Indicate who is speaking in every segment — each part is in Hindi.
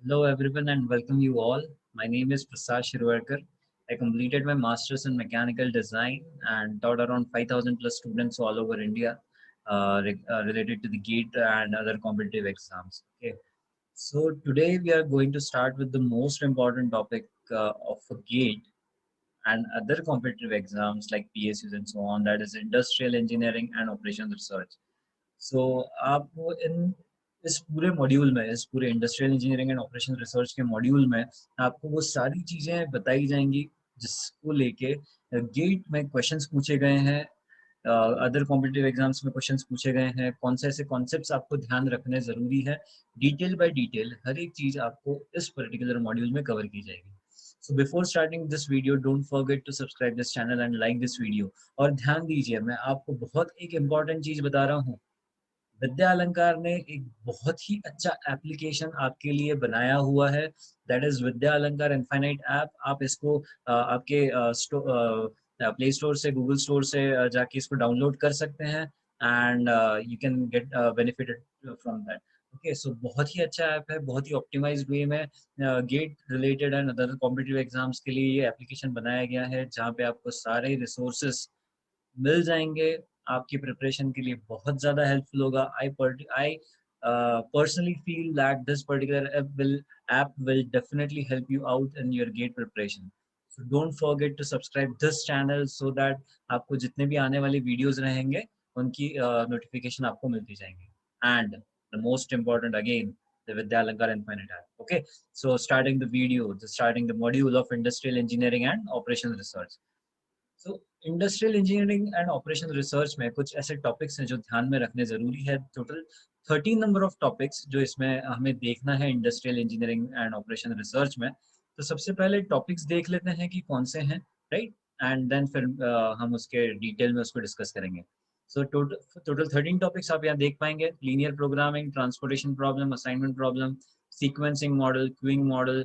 Speaker 1: Hello everyone and welcome you all. My name is Prasad Shirvarkar. I completed my masters in mechanical design and taught around 5,000 plus students all over India related to the GATE and other competitive exams. Okay. So today we are going to start with the most important topic of a GATE and other competitive exams like PSUs and so on, that is industrial engineering and operations research. सो आप इन इस पूरे मॉड्यूल में, इस पूरे industrial engineering and operation research के मॉड्यूल में आपको वो सारी चीज़ें बताई जाएंगी जिसको लेके गेट में क्वेश्चंस पूछे गए हैं, अदर कॉम्पिटिटिव एग्जाम्स में क्वेश्चंस पूछे गए हैं, कौन से ऐसे कॉन्सेप्ट्स आपको ध्यान रखने ज़रूरी है। डिटेल बाय डिटेल हर एक चीज़ आपको इस पर्टिकुलर मॉड्यूल में कवर की जाएगी। So before starting this video don't forget to subscribe this channel and like this video. और ध्यान दीजिए, मैं आपको बहुत एक इम्पॉर्टेंट चीज़ बता रहा हूँ। विद्या अलंकार ने एक बहुत ही अच्छा एप्लीकेशन आपके लिए बनाया हुआ है, दैट इज विद्या अलंकार इनफाइनाइट ऐप। आप इसको आपके प्ले स्टोर से, गूगल स्टोर से जाके इसको डाउनलोड कर सकते हैं and you can get benefited from that. Okay, so बहुत ही अच्छा ऐप है, बहुत ही ऑप्टिमाइज्ड वे में GATE related and other competitive exams के लिए ये एप्लीकेशन बनाया गया है, जहाँ पे आपको सारे रिसोर्सेस मिल जाएँगे। आपकी प्रिपरेशन के लिए बहुत ज़्यादा हेल्पफुल होगा। आई personally feel that this particular app will definitely help you out in your GATE preparation. So don't forget to subscribe this channel so that आपको जितने भी आने वाले वीडियोज़ रहेंगे, उनकी नोटिफ़िकेशन आपको मिलती जाएँगी। And the most important again, the Vidya Alankar Infinite app. Okay, so starting the module of industrial engineering and operations research. So industrial engineering and operation research में कुछ ऐसे टॉपिक्स हैं जो ध्यान में रखने ज़रूरी है। टोटल 13 नंबर ऑफ टॉपिक्स जो इसमें हमें देखना है industrial engineering and operation research में। तो सबसे पहले टॉपिक्स देख लेते हैं कि कौन से हैं, राइट, एंड देन फिर हम उसके डिटेल में उसको डिस्कस करेंगे। सो टोटल 13 टॉपिक्स आप यहाँ देख पाएंगे: linear programming, transportation problem, assignment problem, sequencing model, queuing model,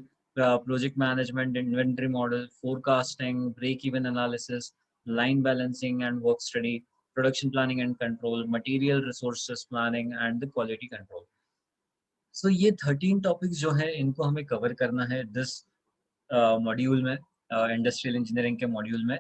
Speaker 1: project management, inventory model, forecasting, break-even analysis, line balancing and work study, production planning and control, material resources planning, and the quality control. So ये 13 टॉपिक्स जो हैं इनको हमें कवर करना है दिस मॉड्यूल में, इंडस्ट्रियल इंजीनियरिंग के मॉड्यूल में।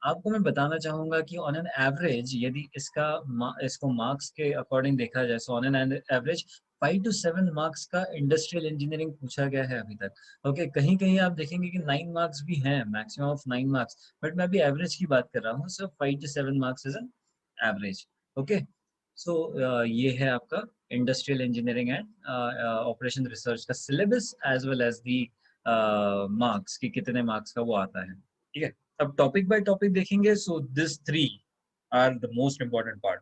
Speaker 1: आपको मैं बताना चाहूँगा कि ऑन एन एवरेज यदि इसको मार्क्स के अकॉर्डिंग देखा जाए, so on an average 5 to 7 marks का इंडस्ट्रियल इंजीनियरिंग पूछा गया है अभी तक। ओके, कहीं कहीं आप देखेंगे कि 9 मार्क्स भी हैं, मैक्सिमम ऑफ 9 मार्क्स, बट मैं अभी एवरेज की बात कर रहा हूँ। So 5 to 7 marks is an average. Okay, so ये है आपका industrial engineering and operation research का syllabus as well as the marks, कि कितने मार्क्स का वो आता है। ठीक है, अब टॉपिक बाय टॉपिक देखेंगे। So this three are the most important part: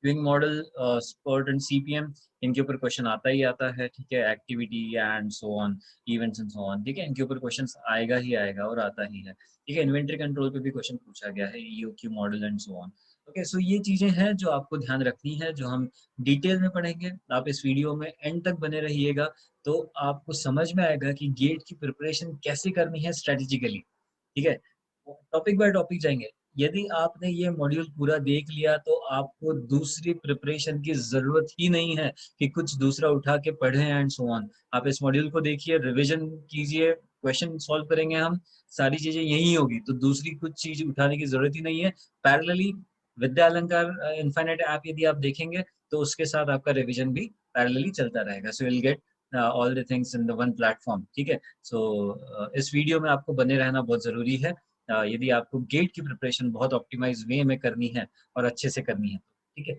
Speaker 1: queueing model, PERT and CPM. इनके ऊपर क्वेश्चन आता ही आता है। ठीक है, activity and so on, events and so on. ठीक है, इनके ऊपर क्वेश्चन आएगा ही आएगा और आता ही है। ठीक है, इन्वेंट्री कंट्रोल पे भी क्वेश्चन पूछा गया है, EOQ model and so on. Okay, so ये चीजें हैं जो आपको ध्यान रखनी है, जो हम डिटेल में पढ़ेंगे। आप इस वीडियो में एंड तक बने रहिएगा, तो आपको समझ में आएगा कि गेट की प्रिपरेशन कैसे करनी है स्ट्रेटेजिकली। ठीक है, टॉपिक बाय टॉपिक जाएंगे। यदि आपने ये मॉड्यूल पूरा देख लिया तो आपको दूसरी प्रिपरेशन की जरूरत ही नहीं है कि कुछ दूसरा उठा के पढ़ें एंड सो ऑन। आप इस मॉड्यूल को देखिए, रिवीजन कीजिए, क्वेश्चन सॉल्व करेंगे हम, सारी चीजें यही होगी, तो दूसरी कुछ चीज उठाने की जरूरत ही नहीं है। पैरेलली विद्या अलंकार इनफाइनाइट ऐप यदि आप देखेंगे तो उसके साथ आपका रिवीजन भी पैरेलली चलता रहेगा। So will get all the things in the one platform. ठीक है, सो इस वीडियो में आपको बने रहना बहुत जरूरी है, यदि आपको गेट की प्रिपरेशन बहुत ऑप्टिमाइज वे में करनी है और अच्छे से करनी है। ठीक है,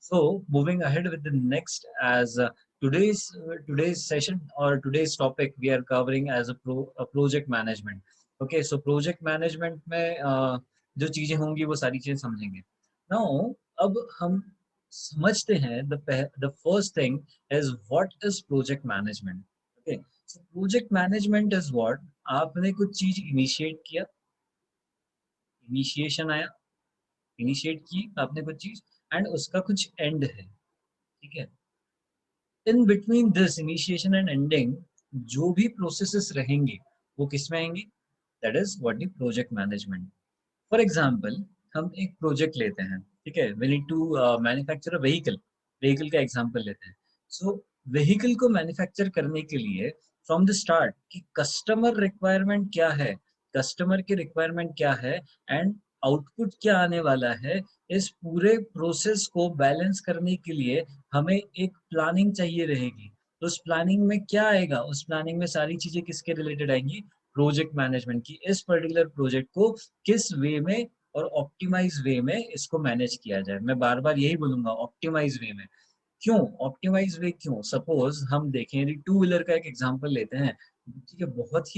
Speaker 1: so moving ahead with the next, as today's session or today's topic we are covering as a project management. Okay, so project management में जो चीजें होंगी वो सारी चीजें समझेंगे। नाउ अब हम समझते हैं, the first thing is what is project management. Okay, so project management is what, आपने कुछ चीज इनिशिएट किया, इनिशिएशन आया, इनिशिएट की आपने कुछ चीज, एंड उसका कुछ एंड है। ठीक है, in between this initiation and ending जो भी प्रोसेसेस रहेंगे वो किस में आएंगे, that is what the project management. For example, हम एक प्रोजेक्ट लेते हैं। ठीक है, we need to manufacture a vehicle, vehicle का एग्जांपल लेते हैं। सो व्हीकल को मैन्युफैक्चर करने के लिए फ्रॉम द स्टार्ट कि कस्टमर रिक्वायरमेंट क्या है, कस्टमर की रिक्वायरमेंट क्या है एंड आउटपुट क्या आने वाला है, इस पूरे प्रोसेस को बैलेंस करने के लिए हमें एक प्लानिंग चाहिए रहेगी। तो उस प्लानिंग में क्या आएगा, उस प्लानिंग में सारी चीजें किसके रिलेटेड आएंगी, प्रोजेक्ट मैनेजमेंट की। इस पर्टिकुलर प्रोजेक्ट को किस वे में और ऑप्टिमाइज वे में इसको मैनेज किया जाए। मैं बार बार यही बोलूंगा, ऑप्टिमाइज वे में। क्यों ऑप्टिमाइज वे, क्यों? सपोज हम देखें, यदि टू व्हीलर का एक एग्जांपल लेते हैं, ठीक है, बहुत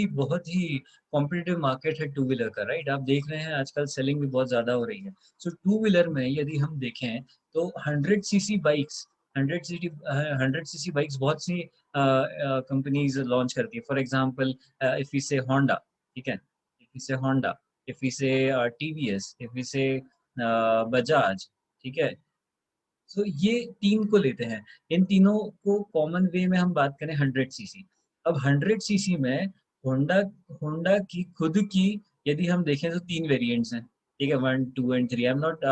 Speaker 1: ही कॉम्पिटिटिव मार्केट है टू व्हीलर का, राइट? आप देख रहे हैं आजकल सेलिंग भी बहुत ज्यादा हो रही है। सो टू व्हीलर में यदि हम देखें तो 100 सीसी बाइक्स, 100 सीसी बाइक्स बहुत सी कंपनीज लॉन्च करती है। फॉर एग्जांपल इफ वी से होंडा, ठीक है, इफ वी से होंडा, इफ वी से टीवीएस, इफ वी से बजाज, ठीक है। सो ये तीन को लेते हैं। इन तीनों को कॉमन वे में हम बात करें 100 सीसी। अब 100 सीसी में होंडा होंडा की खुद की यदि हम देखें तो तीन वेरिएंट्स हैं, ठीक है, 1, 2 and 3। I am not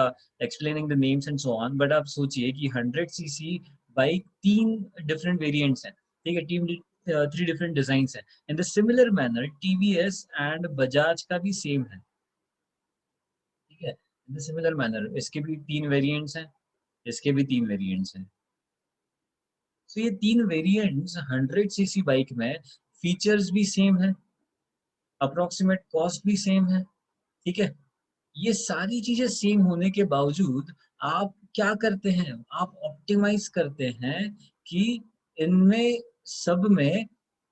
Speaker 1: explaining the names and so on, but आप सोचिए कि 100 सीसी बाइक तीन डिफरेंट वेरिएंट्स हैं, ठीक है, टीम 3 डिफरेंट डिजाइन हैं। In the similar manner TVS and Bajaj का भी सेम है, ठीक है, इन द सिमिलर मैनर इसके भी तीन वेरिएंट्स हैं, इसके भी तीन वेरिएंट्स हैं। तो ये तीन वेरिएंट्स 100 सीसी बाइक में फीचर्स भी सेम है, अप्रोक्सीमेट कॉस्ट भी सेम है, ठीक है। ये सारी चीजें सेम होने के बावजूद आप क्या करते हैं, आप ऑप्टिमाइज करते हैं कि इनमें सब में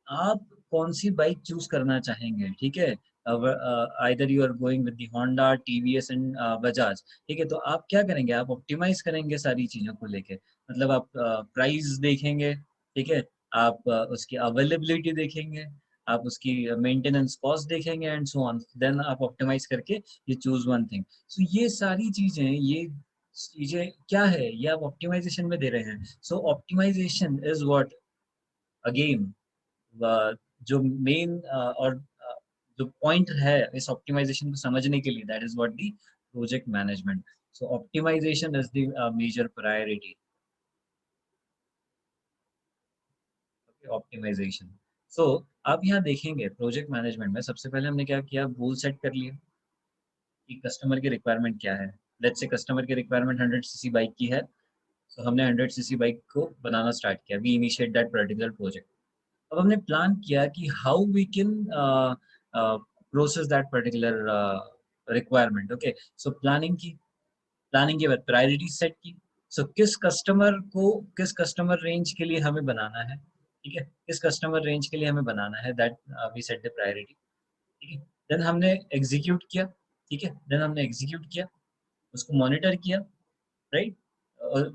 Speaker 1: आप कौन सी बाइक चूज करना चाहेंगे, ठीक है। Either you are going with the Honda, TVS and Bajaj, ठीक है। तो आप क्या करेंगे, आप ऑप्टिमाइज करेंगे सारी चीजों को लेके। मतलब आप प्राइस देखेंगे, ठीक है, आप उसकी अवेलेबिलिटी देखेंगे, आप उसकी मेंटेनेंस कॉस्ट देखेंगे एंड सो ऑन, देन आप ऑप्टिमाइज करके ये चूज वन थिंग। सो ये सारी चीजें, ये चीजें क्या है, ये आप ऑप्टिमाइजेशन में दे रहे हैं। सो ऑप्टिमाइजेशन इज व्हाट, अगेन, जो मेन और जो पॉइंट है इस ऑप्टिमाइजेशन को समझने के लिए, that is what the project management. So optimisation is the major priority, optimisation. So आप यहाँ देखेंगे प्रोजेक्ट मैनेजमेंट में सबसे पहले हमने क्या किया, गोल सेट कर लिया कि कस्टमर की रिक्वायरमेंट क्या है। लेट्स से कस्टमर की रिक्वायरमेंट 100 सीसी बाइक की है, तो हमने 100 सीसी बाइक को बनाना स्टार्ट किया, we initiate that particular project. अब हमने प्लान किया कि how we can process that particular requirement. Okay, so planning की, प्लानिंग के बाद प्रायोरिटी सेट की। सो किस कस्टमर रेंज के लिए हमें बनाना है, ठीक है, किस कस्टमर रेंज के लिए हमें बनाना है, that we set the priority, ठीक है। देन हमने एग्जीक्यूट किया, ठीक है, देन हमने एग्जीक्यूट किया, उसको मॉनिटर किया, राइट।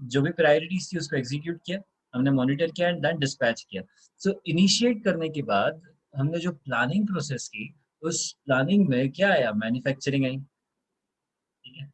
Speaker 1: जो भी प्रायोरिटीज थी उसको एग्जीक्यूट किया, हमने मॉनिटर किया एंड देन डिस्पैच किया। सो इनिशिएट करने के बाद हमने जो प्लानिंग प्रोसेस की, उस प्लानिंग में क्या आया, मैन्युफैक्चरिंग आई, ठीक है।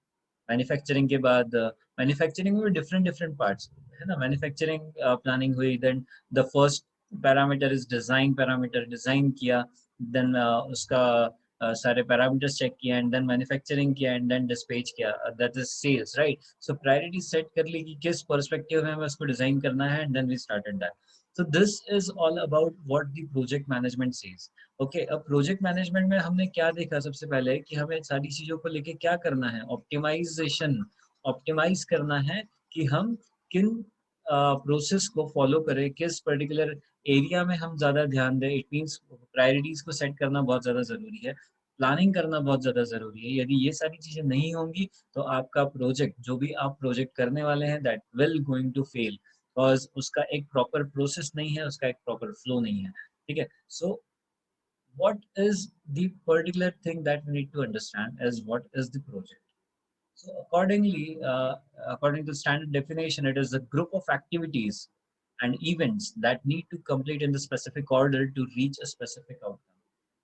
Speaker 1: मैन्युफैक्चरिंग के बाद मैन्युफैक्चरिंग में डिफरेंट डिफरेंट पार्ट्स है ना, मैन्युफैक्चरिंग प्लानिंग हुई, then the first parameter is design, parameter design किया, देन उसका सारे पैरामीटर्स चेक किया एंड देन मैन्युफैक्चरिंग किया एंड देन डिस्पैच किया, that is sales, right. So priority set कर ली कि किस पर्सपेक्टिव में हमें उसको डिजाइन करना है and then we started that. So this is all about what the project management says. Okay, अब प्रोजेक्ट मैनेजमेंट में हमने क्या देखा, सबसे पहले कि हमें सारी चीजों को लेके क्या करना है, ऑप्टिमाइजेशन, ऑप्टिमाइज करना है कि हम किन प्रोसेस को फॉलो करें, किस पर्टिकुलर एरिया में हम ज्यादा ध्यान दें। इट मींस प्रायोरिटीज को सेट करना बहुत ज्यादा जरूरी है, प्लानिंग करना बहुत ज्यादा जरूरी है। यदि ये सारी चीजें नहीं होंगी तो आपका प्रोजेक्ट, जो भी आप प्रोजेक्ट करने वाले हैं, that will going to fail, because उसका एक प्रॉपर प्रोसेस नहीं है, उसका एक प्रॉपर फ्लो नहीं है, ठीक है। सो what is the particular thing that we need to understand is what is the project. So accordingly, according to standard definition, it is a group of activities and events that need to complete in the specific order to reach a specific outcome.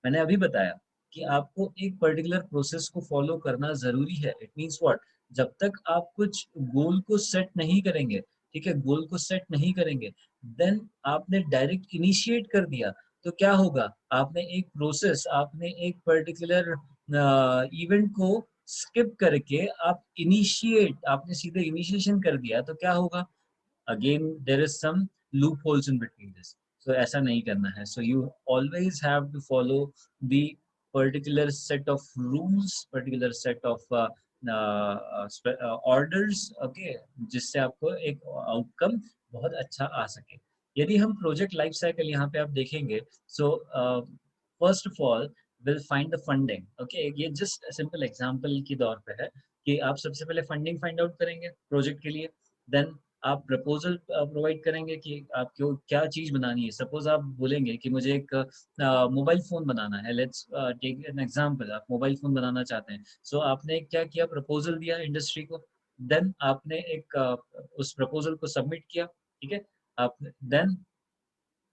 Speaker 1: मैंने अभी बताया कि आपको एक पर्टिकुलर प्रोसेस को फॉलो करना जरूरी है। इट मींस व्हाट, जब तक आप कुछ गोल को सेट नहीं करेंगे, ठीक है, गोल को सेट नहीं करेंगे, देन आपने डायरेक्ट इनिशिएट कर दिया तो क्या होगा, आपने एक प्रोसेस, आपने एक पर्टिकुलर इवेंट को स्किप करके आप इनिशिएट, आपने सीधे इनिशिएशन कर दिया तो क्या होगा, again there is some loopholes in between this. So ऐसा नहीं करना है. So you always have to follow the particular set of rules, particular set of orders, okay, जिससे आपको एक आउटकम बहुत अच्छा आ सके. यदि हम प्रोजेक्ट लाइफ साइकिल यहाँ पे आप देखेंगे, so first of all will find the funding. Okay, ये जस्ट सिंपल एग्जांपल की तौर पे है कि आप सबसे पहले फंडिंग फाइंड आउट करेंगे प्रोजेक्ट के लिए. देन आप प्रपोजल प्रोवाइड करेंगे कि आपको क्या चीज़ बनानी है. सपोज आप बोलेंगे कि मुझे एक मोबाइल फ़ोन बनाना है. लेट्स टेक एन एग्जांपल, आप मोबाइल फ़ोन बनाना चाहते हैं. सो आपने क्या किया, प्रपोजल दिया इंडस्ट्री को. देन आपने एक उस प्रपोजल को सबमिट किया. ठीक है. आपने देन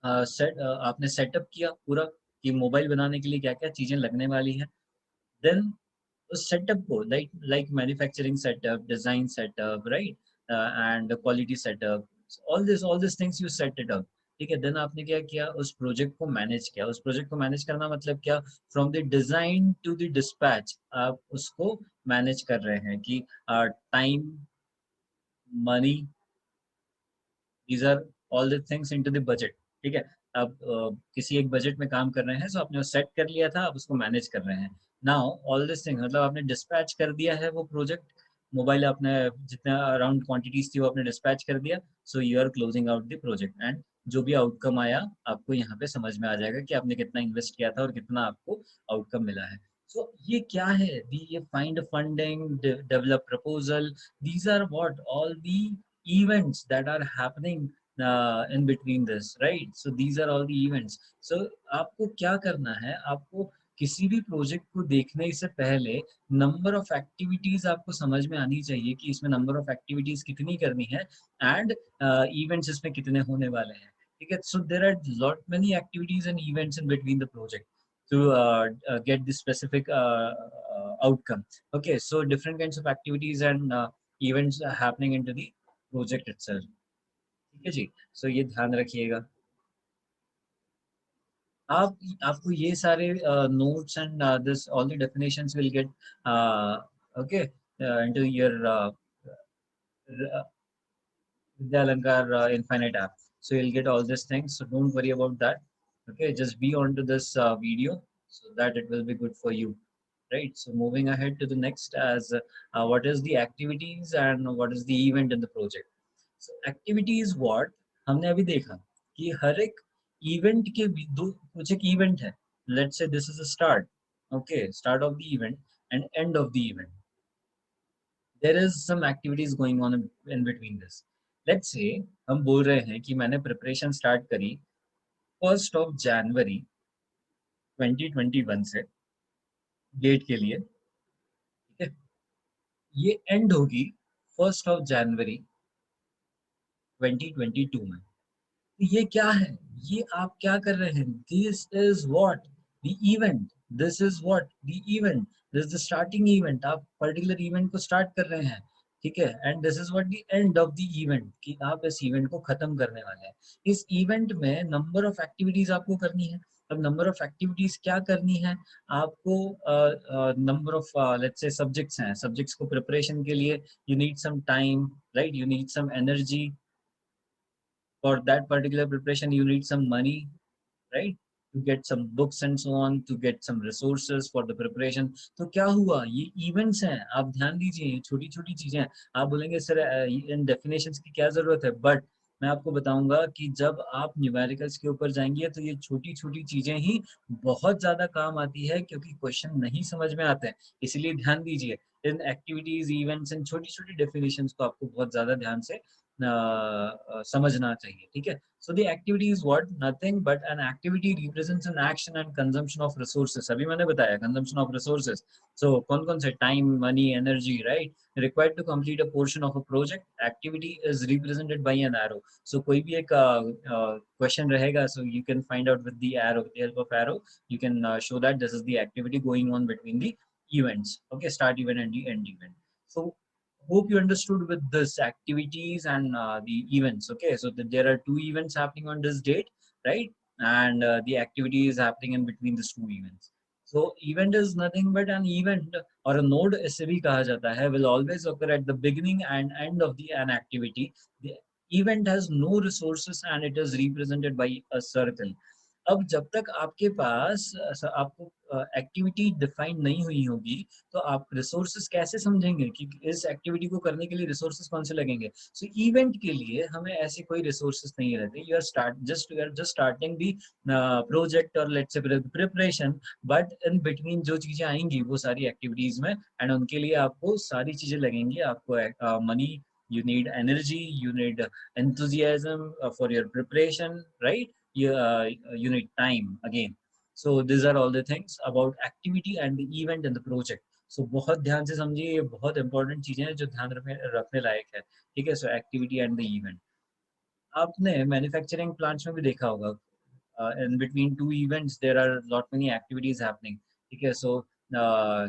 Speaker 1: आपने सेटअप किया पूरा कि मोबाइल बनाने के लिए क्या-क्या चीज़ें लगने वाली हैं. देन उस सेटअप को like like manufacturing setup, design setup, right, and quality setup, all this things you set it up. ठीक है. देन आपने क्या किया, उस प्रोजेक्ट को मैनेज किया. उस प्रोजेक्ट को मैनेज करना मतलब क्या, from the design to the dispatch आप उसको मैनेज कर रहे हैं कि time, money, these are all the things into the budget. ठीक है. आप किसी एक बजट में काम कर रहे हैं, सो आपने वो सेट कर लिया था, आप उसको मैनेज कर रहे हैं. नाउ ऑल दिस थिंग मतलब आपने डिस्पैच कर दिया है वो प्रोजेक्ट. मोबाइल आपने जितना अराउंड क्वांटिटीज थी वो आपने डिस्पैच कर दिया. So you are closing out the project, and जो भी आउटकम आया आपको यहाँ पे समझ में आ जाएगा कि आपने कितना इन्वेस्ट किया था और कितना आपको आउटकम मिला है. सो ये क्या है, ये find funding, develop proposal, these are what all the events that are happening in between this, right? So these are all the events. So आपको क्या करना है, आपको किसी भी प्रोजेक्ट को देखने से पहले नंबर ऑफ एक्टिविटीज आपको समझ में आनी चाहिए कि इसमें नंबर ऑफ एक्टिविटीज कितनी करनी है, एंड इवेंट्स इसमें कितने होने वाले हैं. ठीक है. So there are lot many activities and events in between the project to get the specific outcome. Okay, so different kinds of activities and events are happening into the project itself. ठीक है जी. सो ये ध्यान रखिएगा. आप आपको ये सारे notes and this all the definitions will get okay into your Vidyalankar Infinite app. So you'll get all these things. So don't worry about that. Okay, just be on to this video so that it will be good for you. Right. So moving ahead to the next, as what is the activities and what is the event in the project. So activity is what हमने अभी देखा कि हर एक इवेंट के दो कुछ एक इवेंट है. Let's say this is a start. Okay, start of the event and end of the event. There is some activities going on in between this. Let's say हम बोल रहे हैं कि मैंने प्रिपरेशन स्टार्ट करी 1 जनवरी 2021 से डेट के लिए. ठीक है. ये एंड होगी 1 जनवरी 2022 में. तो ये क्या है, ये आप क्या कर रहे हैं, this is what the event, this is what the event, this is the starting event. आप पर्टिकुलर इवेंट को स्टार्ट कर रहे हैं. ठीक है. And this is what the end of the event, कि आप इस इवेंट को खत्म करने वाले हैं. इस इवेंट में नंबर ऑफ एक्टिविटीज आपको करनी है. अब नंबर ऑफ एक्टिविटीज क्या करनी है आपको, number of let's say subjects हैं. सब्जेक्ट्स को प्रिपरेशन के लिए you need some time, right, you need some energy. For that particular preparation you need some money, right, to get some books and so on, to get some resources for the preparation. तो क्या हुआ, ये events हैं. आप ध्यान दीजिए, ये छोटी छोटी चीजें हैं. आप बोलेंगे सर इन definitions की क्या जरूरत है, but मैं आपको बताऊंगा कि जब आप न्यूमेरिकल्स के ऊपर जाएंगे तो ये छोटी छोटी चीजें ही बहुत ज्यादा काम आती है, क्योंकि क्वेश्चन नहीं समझ में आते हैं. इसलिए ध्यान दीजिए इन एक्टिविटीज, इवेंट्स एंड छोटी छोटी डेफिनेशंस को आपको बहुत ज्यादा ध्यान से समझना चाहिए. ठीक है. So the activity is what? Nothing but an activity represents an action and consumption of resources. अभी मैंने बताया consumption of resources. So कौन-कौन से time, money, energy, right? Required to complete a portion of a project. Activity is represented by an arrow. So कोई भी एक question रहेगा, so you can find out with the arrow, with the help of arrow, you can show that this is the activity going on between the events. Okay, start event and the end event. So hope you understood with this activities and the events. Okay, so there are two events happening on this date, right, and the activity is happening in between these two events. So event is nothing but an event, or a node इसे भी कहा जाता है, will always occur at the beginning and end of the an activity. The Event has no resources and it is represented by a circle. अब जब तक आपके पास आपको एक्टिविटी डिफाइन नहीं हुई होगी, तो आप रिसोर्सेज कैसे समझेंगे कि इस एक्टिविटी को करने के लिए रिसोर्सेज कौन से लगेंगे? सो इवेंट के लिए हमें ऐसे कोई रिसोर्सेज नहीं रहते। You are just starting the project और let's say preparation, but in between जो चीजें आएंगी वो सारी एक्टिविटीज में, एंड उनके लिए आपको सारी चीजें लगेंगी। आपको money, you need energy, you need enthusiasm for your preparation, right? You need time again. So these are all the things about activity and the event and the project. So बहुत ध्यान से समझिए, ये बहुत इंपॉर्टेंट चीजें हैं जो ध्यान रखने लायक है, ठीक है? सो एक्टिविटी एंड द इवेंट आपने मैन्युफैक्चरिंग प्लांट्स में भी देखा होगा, in between two events there are lot many activities happening. Okay, so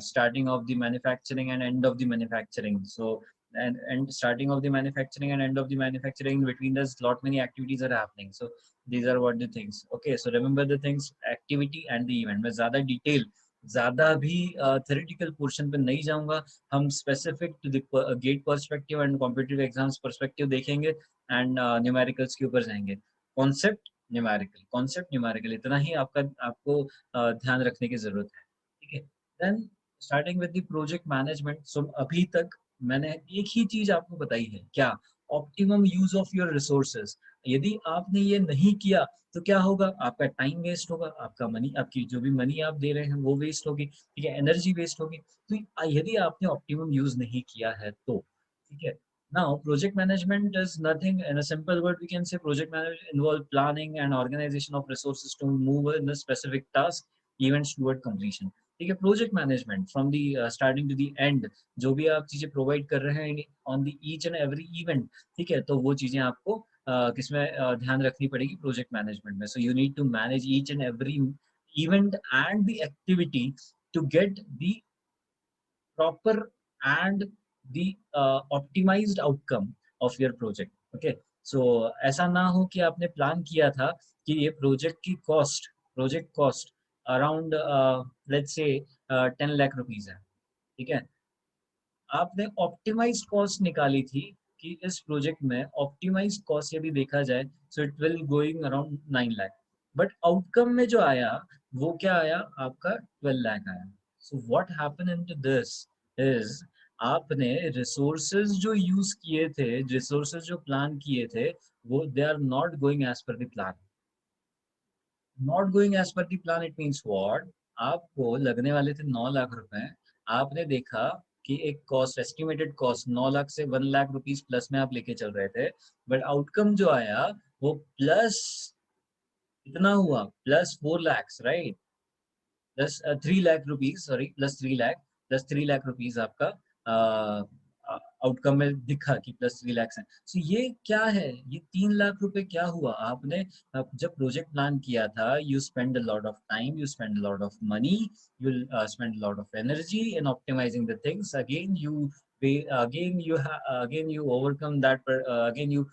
Speaker 1: starting of the manufacturing and end of the manufacturing, so and starting of the manufacturing and end of the manufacturing, in between there's lot many activities are happening. So these are what the things. Okay, so remember the things, activity and the event. मैं ज़्यादा डिटेल, ज़्यादा भी थ्योरेटिकल पोर्शन पे नहीं जाऊंगा। हम specific to the GATE perspective and competitive exams perspective देखेंगे, एंड न्यूमेरिकल्स के ऊपर जाएंगे। कॉन्सेप्ट न्यूमेरिकल इतना ही आपको ध्यान रखने की जरूरत है, ठीक है? Then starting with the project management. So अभी तक मैंने एक ही चीज आपको बताई है, क्या? Optimum use of your resources. यदि आपने ये नहीं किया तो क्या होगा? आपका टाइम वेस्ट होगा, आपका मनी, आपकी जो भी मनी आप दे रहे हैं वो वेस्ट होगी, ठीक है? एनर्जी वेस्ट होगी। तो यदि आपने ऑप्टिमम यूज नहीं किया है तो, ठीक है? Now, project management is nothing. In a simple word, we can say project management involve planning and organization of resources to move in a specific task, events toward completion. ठीक है? Project management from the starting to the end, जो भी आप चीजें प्रोवाइड कर रहे हैं on the each and every event, ठीक है? तो वो चीजें आपको किसमें ध्यान रखनी पड़ेगी? प्रोजेक्ट मैनेजमेंट में। So you need to manage each and every event and the activity to get the proper and the optimized outcome of your project. Okay, so ऐसा ना हो कि आपने प्लान किया था कि ये project cost around let's say 10 lakh rupees है, ठीक है? आपने ऑप्टिमाइज्ड कॉस्ट निकाली थी कि इस प्रोजेक्ट में ऑप्टिमाइज्ड कॉस्ट यदि देखा जाए, so it will going around 9 lakh, but outcome में जो आया वो क्या आया? आपका 12 लाख आया। So what happen into this is, आपने रिसोर्सेज जो यूज किए थे, रिसोर्सेज जो प्लान किए थे, वो they are not going as per the plan. Not going as per the plan it means what? आपको लगने वाले थे 9 लाख रुपए, आपने देखा कि एक कॉस्ट, एस्टिमेटेड कॉस्ट 9 लाख से 1 लाख रुपीज प्लस में आप लेके चल रहे थे, बट आउटकम जो आया वो प्लस इतना हुआ, plus 4 lakhs, right? Plus 3 lakh rupees, sorry, plus 3 lakh आपका आउटकम में दिखा कि +3 lakhs है। सो ये क्या है? ये 3 लाख रुपए क्या हुआ? आपने जब प्रोजेक्ट प्लान किया था, you spend a lot of time, you spend a lot of money, you spend a lot of energy in optimising the things. Again you overcome that, again you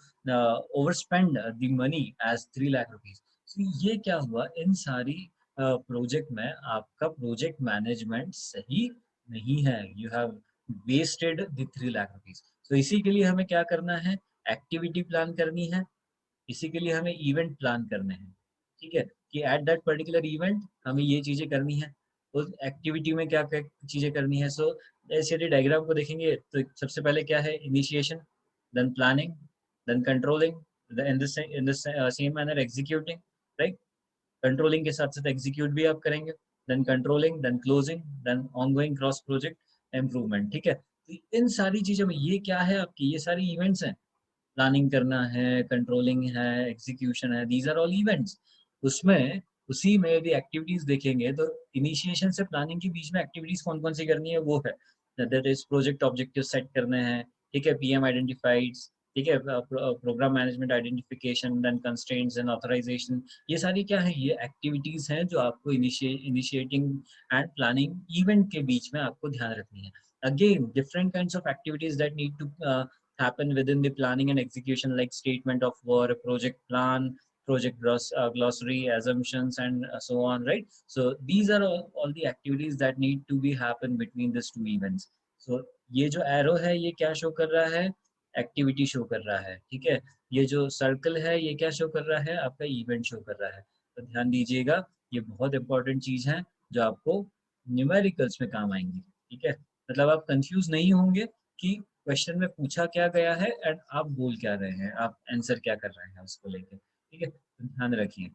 Speaker 1: overspend the money as 3 lakh rupees. so ये क्या हुआ? इन सारी प्रोजेक्ट में आपका प्रोजेक्ट मैनेजमेंट सही नहीं है। You have wasted the 3 lakh rupees. तो इसी के लिए हमें क्या करना है? एक्टिविटी प्लान करनी है, इसी के लिए हमें इवेंट प्लान करने हैं, ठीक है? कि एट दैट पर्टिकुलर इवेंट हमें ये चीजें करनी है, उस एक्टिविटी में क्या क्या चीजें करनी है। सो ऐसे यदि डायग्राम को देखेंगे तो सबसे पहले क्या है? Initiation, then planning, then controlling, in the same manner executing, right? Controlling के साथ साथ एग्जीक्यूट भी आप करेंगे, then controlling, then closing, then ongoing cross project improvement, ठीक है? तो इन सारी चीजों में ये क्या है? आपकी ये सारी इवेंट्स हैं। प्लानिंग करना है, कंट्रोलिंग है, एग्जीक्यूशन है, दीज आर ऑल इवेंट्स। उसमें उसी में यदि एक्टिविटीज देखेंगे तो इनिशिएशन से प्लानिंग के बीच में एक्टिविटीज कौन कौन सी करनी है वो है, that is project objective set करने हैं, ठीक है? पीएम आइडेंटिफाइड, ठीक है? Program management identification, then constraints and authorisation. ये सारी क्या है? ये एक्टिविटीज हैं जो आपको इनिशिएटिंग एंड प्लानिंग इवेंट के बीच में आपको ध्यान रखनी है। Again, different kinds of activities that need to happen within the planning and execution, like statement of work, project plan, glossary, assumptions, and so on, right? So these are all the activities that need to be happen between these two events. So ये जो arrow है ये क्या show कर रहा है? एक्टिविटी शो कर रहा है, ठीक है। ये जो सर्कल है ये क्या शो कर रहा है, आपका इवेंट शो कर रहा है। तो ध्यान दीजिएगा, ये बहुत इंपॉर्टेंट चीज है जो आपको न्यूमेरिकल्स में काम आएंगी, ठीक है। मतलब आप कंफ्यूज नहीं होंगे कि क्वेश्चन में पूछा क्या गया है एंड आप बोल क्या रहे हैं, आप आंसर क्या कर रहे हैं उसको लेके, ठीक है। तो ध्यान रखिए,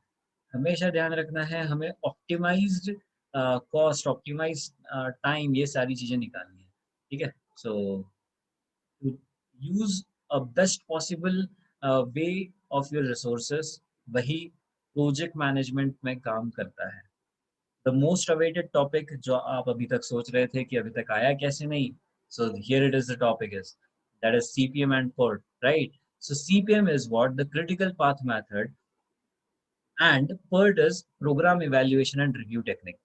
Speaker 1: हमेशा ध्यान रखना है, हमें ऑप्टिमाइज्ड कॉस्ट, ऑप्टिमाइज टाइम, ये सारी चीजें निकालनी है, ठीक है। सो to use a best possible way of your resources, वही प्रोजेक्ट मैनेजमेंट में काम करता है। द मोस्ट अवेटेड टॉपिक जो आप अभी तक सोच रहे थे कि अभी तक आया कैसे नहीं, so here it is the topic is that is CPM and PERT, right. So CPM is what the critical path method and PERT is program evaluation and review technique।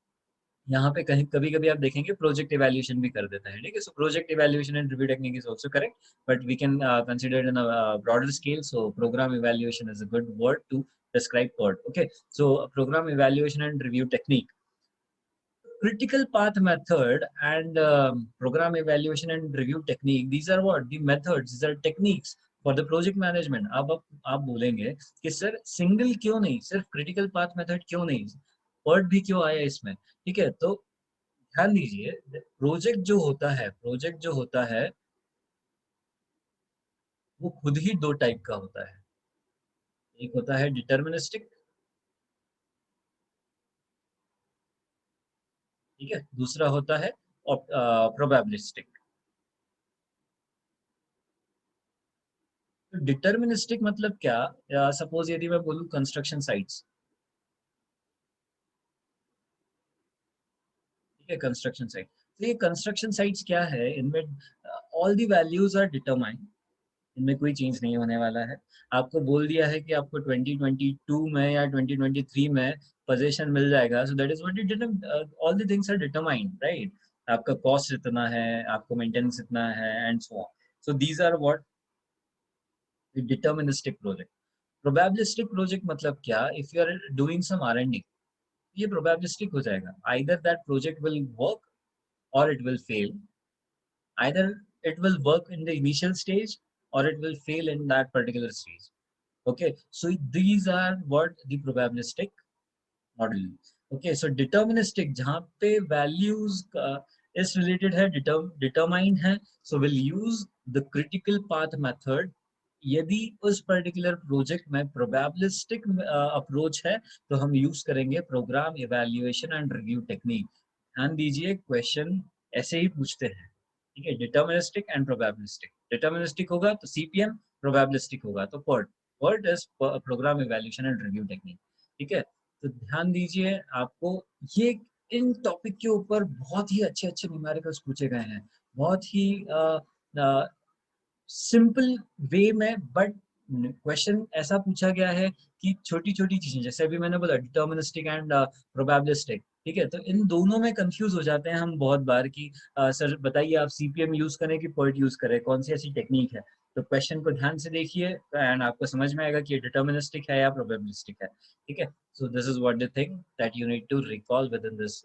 Speaker 1: यहाँ पे कहीं कभी कभी आप देखेंगे प्रोजेक्ट इवैल्यूएशन भी कर देता है, ठीक है। So project evaluation and review technique is also correct, but we can consider in a broader scale. So program evaluation is a good word to describe PERT, okay। So program evaluation and review technique, critical path method and program evaluation and review technique, these are what the methods, these are techniques for the project management। अब आप बोलेंगे कि सर सिंगल क्यों नहीं, सिर्फ क्रिटिकल पाथ मेथड क्यों नहीं, PERT भी क्यों आया इसमें, ठीक है। तो ध्यान दीजिए, प्रोजेक्ट जो होता है वो खुद ही दो टाइप का होता है। एक होता है डिटर्मिनिस्टिक, ठीक है, दूसरा होता है प्रोबेबिलिस्टिक। तो डिटर्मिनिस्टिक मतलब क्या, सपोज यदि मैं बोलूं कंस्ट्रक्शन साइट्स, ठीक है, कंस्ट्रक्शन साइट। तो ये कंस्ट्रक्शन साइट्स क्या है, इनमें all the values are determined, इनमें कोई चेंज नहीं होने वाला है। आपको बोल दिया है कि आपको 2022 में या 2023 में पोजीशन मिल जाएगा, so that is what it, all the things are determined, right. आपका कॉस्ट इतना है, आपको मेंटेनेंस इतना है and so on. So these are what deterministic project. Probabilistic project मतलब क्या, if you are doing some R&D, ये प्रोबेबिलिस्टिक हो जाएगा, either that project will work or it will fail, either it will work in the initial stage or it will fail in that particular stage, okay। So these are what the probabilistic model, okay। So deterministic जहाँ पे values is related है, determined है, so we'll use the critical path method। यदि उस पर्टिकुलर प्रोजेक्ट में प्रोबेबिलिस्टिक अप्रोच है तो हम यूज करेंगे program evaluation and review technique. ध्यान दीजिए, क्वेश्चन ऐसे ही पूछते हैं, ठीक है। डिटर्मिनिस्टिक एंड प्रोबेबिलिस्टिक, डिटर्मिनिस्टिक होगा तो CPM, प्रोबेबिलिस्टिक होगा तो PERT। PERT is program evaluation and review technique, ठीक है। तो ध्यान दीजिए, आपको ये इन टॉपिक के ऊपर बहुत ही अच्छे अच्छे न्यूमेरिकल्स पूछे गए हैं, बहुत ही सिंपल वे में, बट क्वेश्चन ऐसा पूछा गया है कि छोटी छोटी चीजें, जैसे अभी मैंने बोला डिटर्मिनिस्टिक एंड प्रोबेबिलिस्टिक, ठीक है। तो इन दोनों में कंफ्यूज हो जाते हैं हम बहुत बार कि सर बताइए आप CPM यूज करें कि PERT यूज करें, कौन सी ऐसी टेक्निक है। तो क्वेश्चन को ध्यान से देखिए एंड आपको समझ में आएगा कि ये डिटर्मिनिस्टिक है या प्रोबेबिलिस्टिक है, ठीक है। So this is what the thing that you need to recall with in this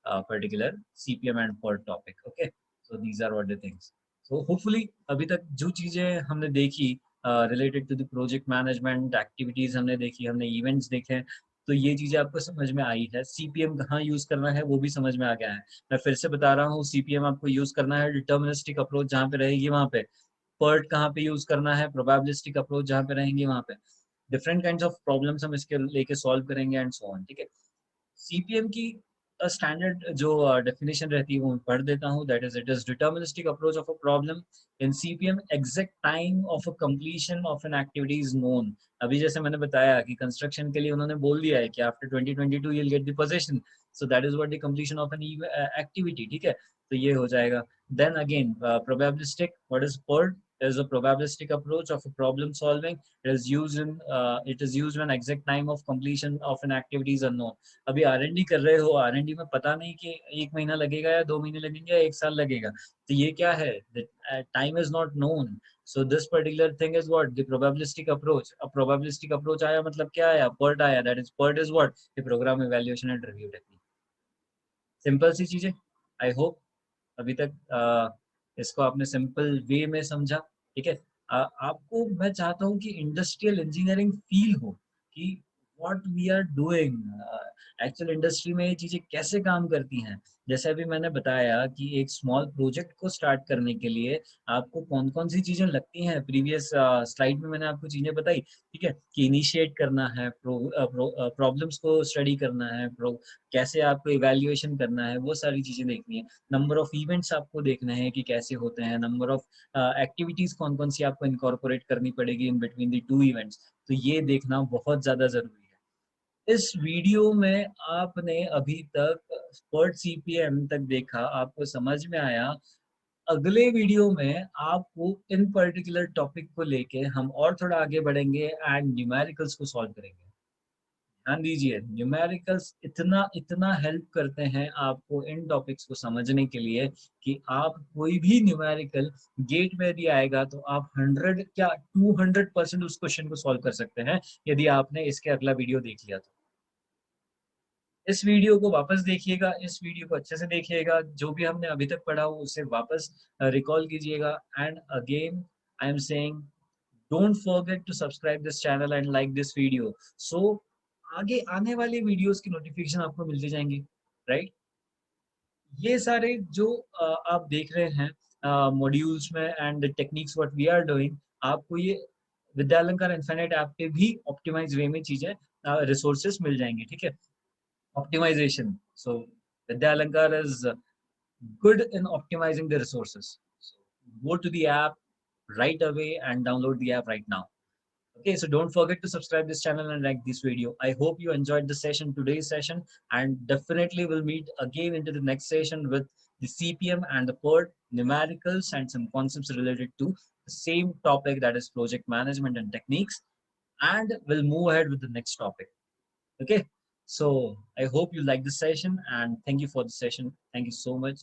Speaker 1: particular CPM and PERT topic, okay. So these are what the things. तो होपफुली अभी तक जो चीजें हमने देखी related to the project management activities हमने देखी, हमने इवेंट्स देखे, तो ये चीजें आपको समझ में आई है। CPM कहाँ यूज करना है वो भी समझ में आ गया है। मैं फिर से बता रहा हूँ, CPM आपको यूज करना है डिटर्मिनिस्टिक अप्रोच जहाँ पे रहेगी वहाँ पे, PERT कहाँ पे यूज करना है, प्रोबेबिलिस्टिक अप्रोच जहाँ पे रहेंगे वहाँ पे। डिफरेंट काइंड्स ऑफ प्रॉब्लम्स हम इसके लेके सॉल्व करेंगे एंड सो ऑन, ठीक है। CPM की स्टैंडर्ड जो डेफिनेशन रहती है वो मैं पढ़ देता हूँ, that is it is deterministic approach of a problem in CPM, exact time of a completion of an activity is known. अभी जैसे मैंने बताया कि कंस्ट्रक्शन के लिए उन्होंने बोल दिया है कि after 2022 you'll get the possession, so that is what the completion of an activity, ठीक है। तो ये हो जाएगा। Then again, probabilistic, what is PERT, is a probabilistic approach of a problem solving। It is used when exact time of completion of an activity is unknown। अभी R&D कर रहे हो, R&D में पता नहीं कि 1 महीना लगेगा या 2 महीने लगेंगे या 1 साल लगेगा, तो ये क्या है, time is not known. So this particular thing is what the probabilistic approach. अब प्रोबेबिलिस्टिक अप्रोच आया मतलब क्या आया, PERT आया, that is PERT is what the program evaluation and review technique. Simple सी चीजें। आई होप अभी तक इसको आपने सिंपल वे में समझा, ठीक है। आपको मैं चाहता हूँ कि इंडस्ट्रियल इंजीनियरिंग फील हो कि what we are doing, actual industry में ये चीज़ें कैसे काम करती हैं। जैसे अभी मैंने बताया कि एक स्मॉल प्रोजेक्ट को स्टार्ट करने के लिए आपको कौन-कौन सी चीज़ें लगती हैं, प्रीवियस स्लाइड में मैंने आपको चीज़ें बताई, ठीक है? कि इनिशिएट करना है, प्रॉब्लम्स को स्टडी करना है, कैसे आपको इवैल्यूएशन करना है, वो सारी चीज़ें देखनी है। नंबर ऑफ इवेंट्स आपको देखने हैं कि कैसे होते हैं, नंबर ऑफ एक्टिविटीज़ कौन-कौन सी आपको इनकॉर्पोरेट करनी पड़ेगी इन बिटवीन द 2 इवेंट्स, तो ये देखना बहुत ज़्यादा ज़रूरी है। इस वीडियो में आपने अभी तक PERT CPM तक देखा, आपको समझ में आया। अगले वीडियो में आपको इन पर्टिकुलर टॉपिक को लेके हम और थोड़ा आगे बढ़ेंगे एंड न्यूमेरिकल्स को सॉल्व करेंगे। ध्यान दीजिए, न्यूमेरिकल्स इतना इतना हेल्प करते हैं आपको इन टॉपिक्स को समझने के लिए कि आप कोई भी न्यूमेरिकल गेट में यदि आएगा तो आप 100 क्या 200% उस क्वेश्चन को सॉल्व कर सकते हैं, यदि आपने इसके अगला वीडियो देख लिया तो। इस वीडियो को वापस देखिएगा, इस वीडियो को अच्छे से देखिएगा, जो भी हमने अभी तक पढ़ा हो उसे वापस रिकॉल कीजिएगा। And again I am saying, don't forget to subscribe this channel and like this video, so आगे आने वाले वीडियोस की नोटिफिकेशन आपको मिलती जाएंगी, राइट? ये सारे जो आप देख रहे हैं मॉड्यूल्स में and techniques what we are doing, आपको ये विद्यालंकार इन्फिनिट ऐप पे भी ऑप्टिमाइज वे में चीजें रिसोर्सेस मिल जाएंगी, ठीक है? Optimisation, so Vidyalankar is good in optimizing the resources. So go to the app right away and download the app right now. Okay, so don't forget to subscribe this channel and like this video. I hope you enjoyed the session, today's session, and definitely we'll meet again into the next session with the CPM and the PERT numericals and some concepts related to the same topic, that is project management and techniques, and we'll move ahead with the next topic. Okay, so I hope you like the session and thank you for the session. Thank you so much.